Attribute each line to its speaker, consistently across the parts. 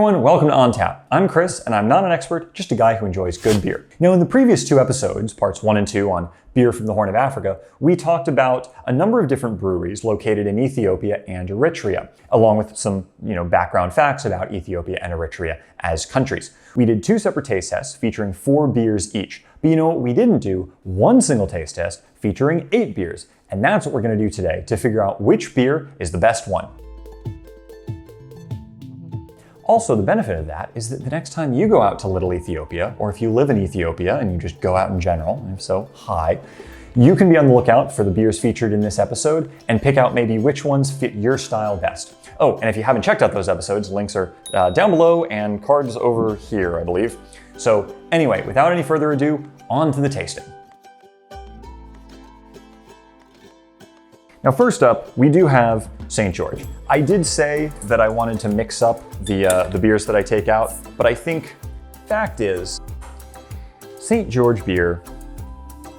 Speaker 1: everyone, welcome to On Tap. I'm Chris, and I'm not an expert, just a guy who enjoys good beer. Now, in the previous two episodes, parts 1 and 2 on beer from the Horn of Africa, we talked about a number of different breweries located in Ethiopia and Eritrea, along with some, background facts about Ethiopia and Eritrea as countries. We did 2 separate taste tests featuring 4 beers each. But you know what we didn't do? 1 single taste test featuring 8 beers. And that's what we're going to do today to figure out which beer is the best one. Also, the benefit of that is that the next time you go out to Little Ethiopia, or if you live in Ethiopia and you just go out in general, and if so, hi, you can be on the lookout for the beers featured in this episode and pick out maybe which ones fit your style best. Oh, and if you haven't checked out those episodes, links are down below and cards over here, I believe. So anyway, without any further ado, on to the tasting. Now, first up, we do have St. George. I did say that I wanted to mix up the beers that I take out, but I think fact is, St. George beer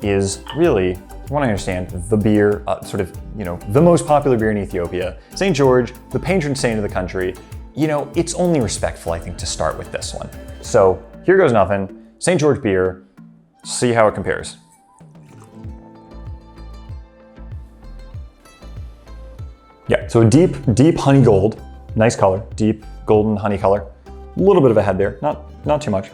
Speaker 1: is really, from what I understand, the beer, the most popular beer in Ethiopia. St. George, the patron saint of the country. It's only respectful, I think, to start with this one. So here goes nothing. St. George beer, see how it compares. Yeah, so deep honey gold, nice color, deep golden honey color. A little bit of a head there, not too much.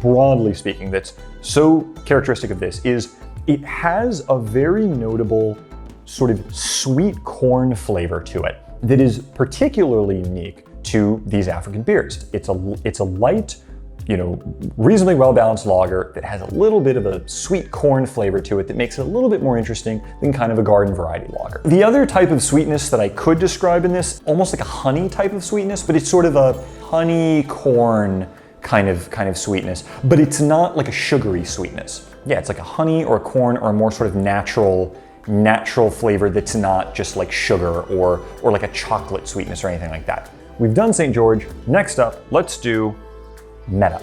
Speaker 1: Broadly speaking, that's so characteristic of this is it has a very notable sort of sweet corn flavor to it that is particularly unique to these African beers. It's a light, reasonably well-balanced lager that has a little bit of a sweet corn flavor to it that makes it a little bit more interesting than kind of a garden variety lager. The other type of sweetness that I could describe in this, almost like a honey type of sweetness, but it's sort of a honey corn kind of sweetness, but it's not like a sugary sweetness. Yeah, it's like a honey or a corn or a more sort of natural flavor that's not just like sugar or like a chocolate sweetness or anything like that. We've done St. George. Next up, let's do Meta.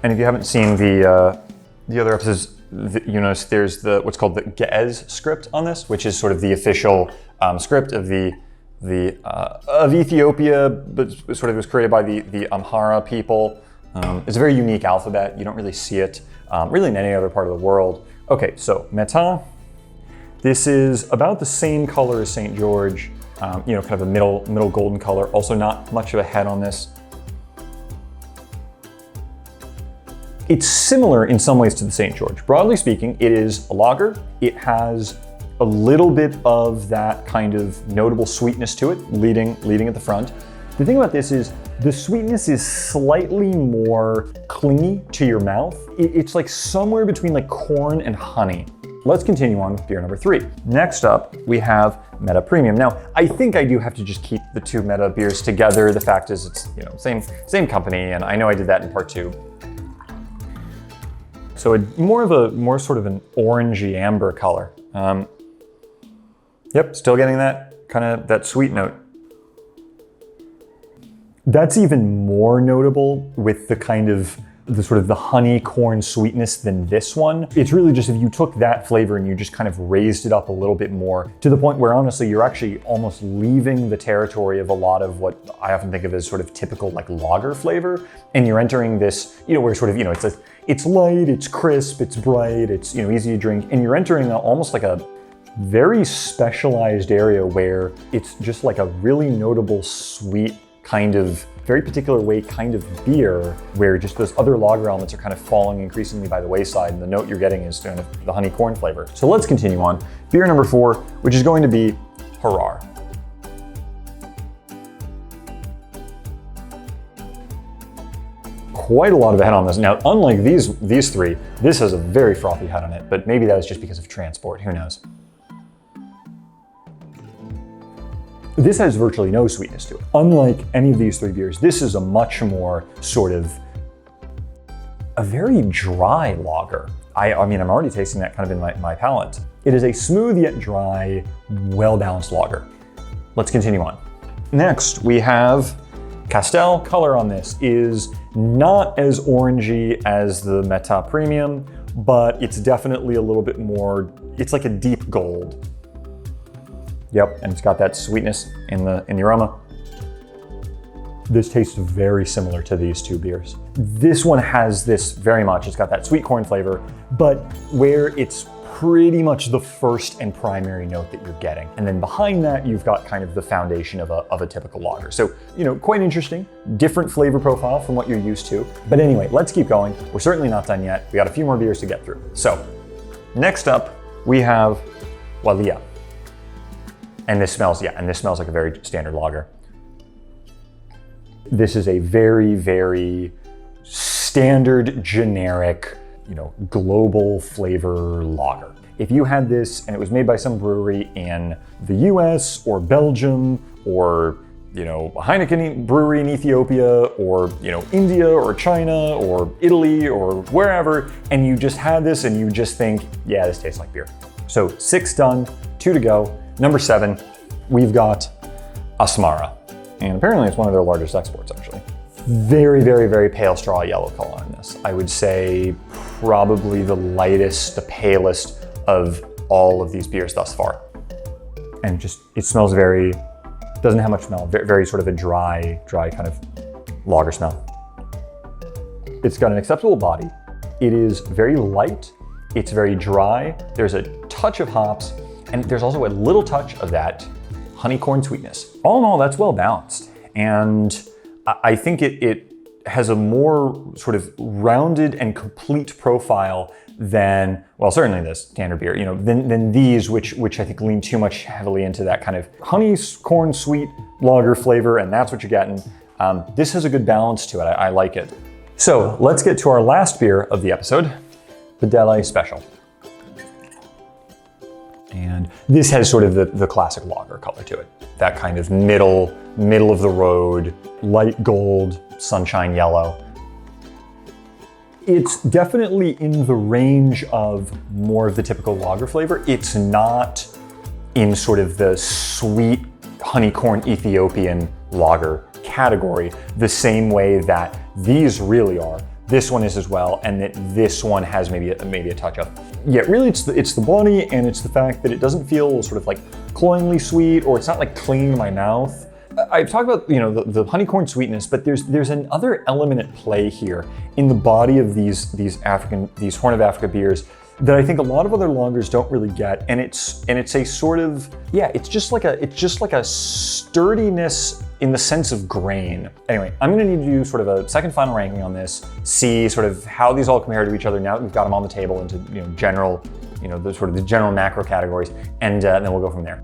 Speaker 1: And if you haven't seen the other episodes, you notice there's what's called the Ge'ez script on this, which is sort of the official script of of Ethiopia, but sort of was created by the Amhara people. It's a very unique alphabet. You don't really see it really in any other part of the world. Okay, so Meta. This is about the same color as St. George. Kind of a middle golden color. Also, not much of a head on this. It's similar in some ways to the St. George. Broadly speaking, it is a lager. It has a little bit of that kind of notable sweetness to it, leading at the front. The thing about this is the sweetness is slightly more clingy to your mouth. It's like somewhere between like corn and honey. Let's continue on with beer number 3. Next up, we have Meta Premium. Now, I think I do have to just keep the 2 Meta beers together. The fact is it's, same company, and I know I did that in part 2. So more sort of an orangey amber color. Yep, still getting that sweet note. That's even more notable with the honey corn sweetness than this one. It's really just if you took that flavor and you just kind of raised it up a little bit more to the point where honestly you're actually almost leaving the territory of a lot of what I often think of as sort of typical like lager flavor, and you're entering this, where sort of, it's light, it's crisp, it's bright, it's easy to drink, and you're entering almost like a very specialized area where it's just like a really notable sweet kind of very particular way kind of beer where just those other lager elements are kind of falling increasingly by the wayside, and the note you're getting is kind of the honey corn flavor. So let's continue on. Beer number 4, which is going to be Harar. Quite a lot of a head on this. Now, unlike these 3, this has a very frothy head on it, but maybe that is just because of transport, who knows. This has virtually no sweetness to it. Unlike any of these 3 beers, this is a much more sort of a very dry lager. I'm already tasting that kind of in my palate. It is a smooth yet dry, well-balanced lager. Let's continue on. Next, we have Castel. Color on this is not as orangey as the Meta Premium, but it's definitely a little bit more, it's like a deep gold. Yep, and it's got that sweetness in the aroma. This tastes very similar to these two beers. This one has this very much, it's got that sweet corn flavor, but where it's pretty much the first and primary note that you're getting. And then behind that, you've got kind of the foundation of a typical lager. So, quite interesting, different flavor profile from what you're used to. But anyway, let's keep going. We're certainly not done yet. We got a few more beers to get through. So, next up, we have Walia. And this smells like a very standard lager. This is a very, very standard, generic, global flavor lager. If you had this and it was made by some brewery in the US or Belgium or, Heineken brewery in Ethiopia or, India or China or Italy or wherever, and you just had this and you just think, yeah, this tastes like beer. So 6 done, 2 to go. Number 7, we've got Asmara. And apparently it's one of their largest exports, actually. Very, very, very pale straw yellow color on this. I would say probably the lightest, the palest of all of these beers thus far. And it smells doesn't have much smell, very sort of a dry kind of lager smell. It's got an acceptable body. It is very light. It's very dry. There's a touch of hops, and there's also a little touch of that honey corn sweetness. All in all, that's well balanced. And I think it has a more sort of rounded and complete profile than, well, certainly this standard beer, than these, which I think lean too much heavily into that kind of honey corn sweet lager flavor, and that's what you're getting. This has a good balance to it. I like it. So let's get to our last beer of the episode, the Dele Special. And this has sort of the classic lager color to it. That kind of middle of the road, light gold, sunshine yellow. It's definitely in the range of more of the typical lager flavor. It's not in sort of the sweet honeycorn Ethiopian lager category, the same way that these really are. This one is as well, and that this one has maybe a touch of. Yeah, really it's the body, and it's the fact that it doesn't feel sort of like cloyingly sweet, or it's not like clinging to my mouth. I've talked about the honeycorn sweetness, but there's another element at play here in the body of these Horn of Africa beers that I think a lot of other lagers don't really get, and it's a sort of, yeah, it's just like a sturdiness in the sense of grain. Anyway, I'm gonna need to do sort of a second final ranking on this, see sort of how these all compare to each other now that we've got them on the table into general, the sort of the general macro categories, and then we'll go from there.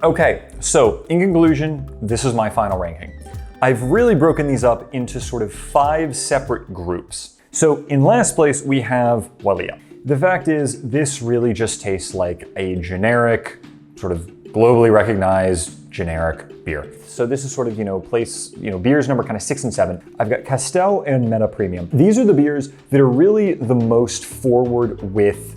Speaker 1: Okay, so in conclusion, this is my final ranking. I've really broken these up into sort of 5 separate groups. So in last place, we have Walia. The fact is, this really just tastes like a generic, sort of globally recognized generic beer. So this is sort of, beers number kind of 6 and 7. I've got Castel and Meta Premium. These are the beers that are really the most forward with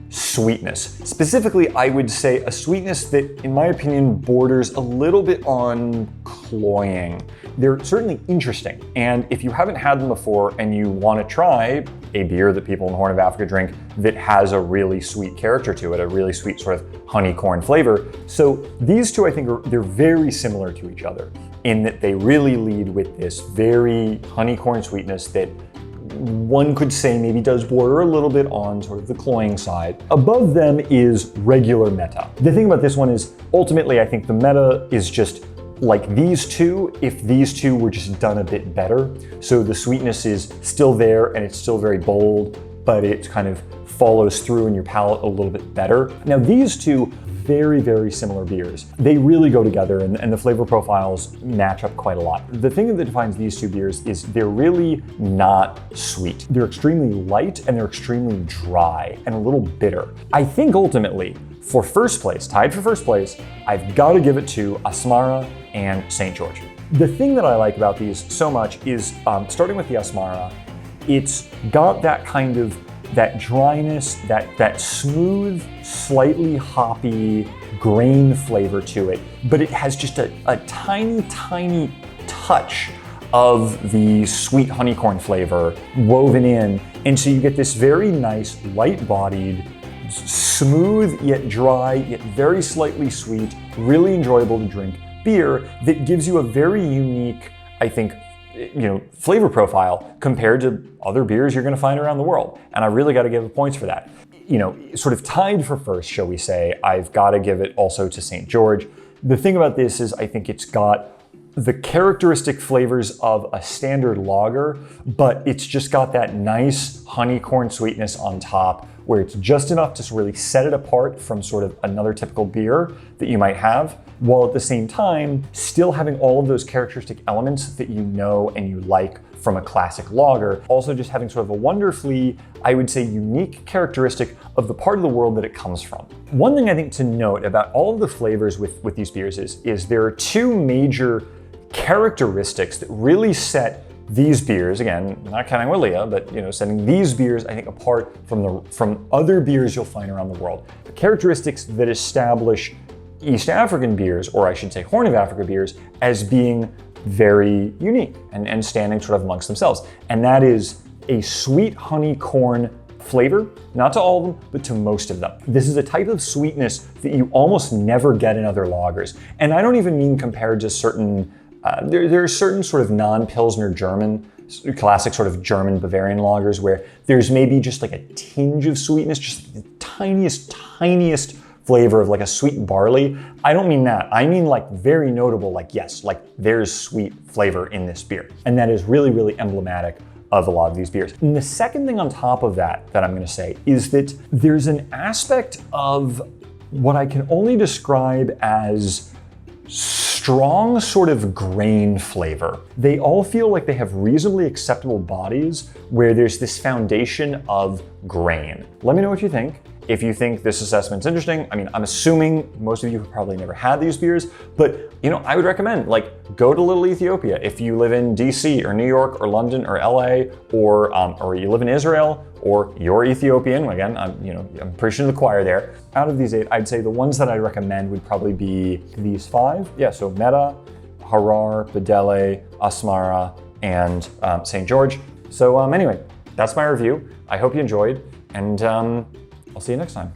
Speaker 1: sweetness. Specifically, I would say a sweetness that, in my opinion, borders a little bit on cloying. They're certainly interesting, and if you haven't had them before and you want to try a beer that people in the Horn of Africa drink that has a really sweet character to it, a really sweet sort of honeycorn flavor. So these two, I think, they're very similar to each other in that they really lead with this very honeycorn sweetness that one could say maybe does border a little bit on sort of the cloying side. Above them is regular Meta. The thing about this one is, ultimately, I think the Meta is just like these two, if these two were just done a bit better. So the sweetness is still there and it's still very bold, but it kind of follows through in your palate a little bit better. Now these two, very, very similar beers. They really go together and the flavor profiles match up quite a lot. The thing that defines these two beers is they're really not sweet. They're extremely light and they're extremely dry and a little bitter. I think ultimately, for first place, tied for first place, I've got to give it to Asmara and St. George. The thing that I like about these so much is, starting with the Asmara, it's got that kind of that dryness, that smooth, slightly hoppy grain flavor to it, but it has just a tiny, tiny touch of the sweet honeycorn flavor woven in. And so you get this very nice, light-bodied, smooth yet dry, yet very slightly sweet, really enjoyable to drink beer that gives you a very unique, I think, flavor profile compared to other beers you're going to find around the world. And I really got to give it points for that. Sort of tied for first, shall we say, I've got to give it also to St. George. The thing about this is I think it's got the characteristic flavors of a standard lager, but it's just got that nice honeycorn sweetness on top where it's just enough to really set it apart from sort of another typical beer that you might have, while at the same time still having all of those characteristic elements that you know and you like from a classic lager. Also just having sort of a wonderfully, I would say, unique characteristic of the part of the world that it comes from. One thing I think to note about all of the flavors with these beers is there are two major characteristics that really set these beers, again, not counting Walia, but setting these beers, I think, apart from other beers you'll find around the world. The characteristics that establish East African beers, or I should say Horn of Africa beers, as being very unique and standing sort of amongst themselves. And that is a sweet honey corn flavor, not to all of them, but to most of them. This is a type of sweetness that you almost never get in other lagers. And I don't even mean compared to certain there are certain sort of non-Pilsner German, classic sort of German Bavarian lagers where there's maybe just like a tinge of sweetness, just the tiniest flavor of like a sweet barley. I don't mean that. I mean like very notable, like yes, like there's sweet flavor in this beer. And that is really, really emblematic of a lot of these beers. And the second thing on top of that I'm gonna say is that there's an aspect of what I can only describe as strong sort of grain flavor. They all feel like they have reasonably acceptable bodies where there's this foundation of grain. Let me know what you think. If you think this assessment's interesting, I mean, I'm assuming most of you have probably never had these beers, but I would recommend go to Little Ethiopia if you live in DC or New York or London or LA or you live in Israel or you're Ethiopian. Again, I'm preaching to the choir there. Out of these 8, I'd say the ones that I'd recommend would probably be these 5. Yeah, so Meta, Harar, Bedele, Asmara, and St. George. So anyway, that's my review. I hope you enjoyed, and I'll see you next time.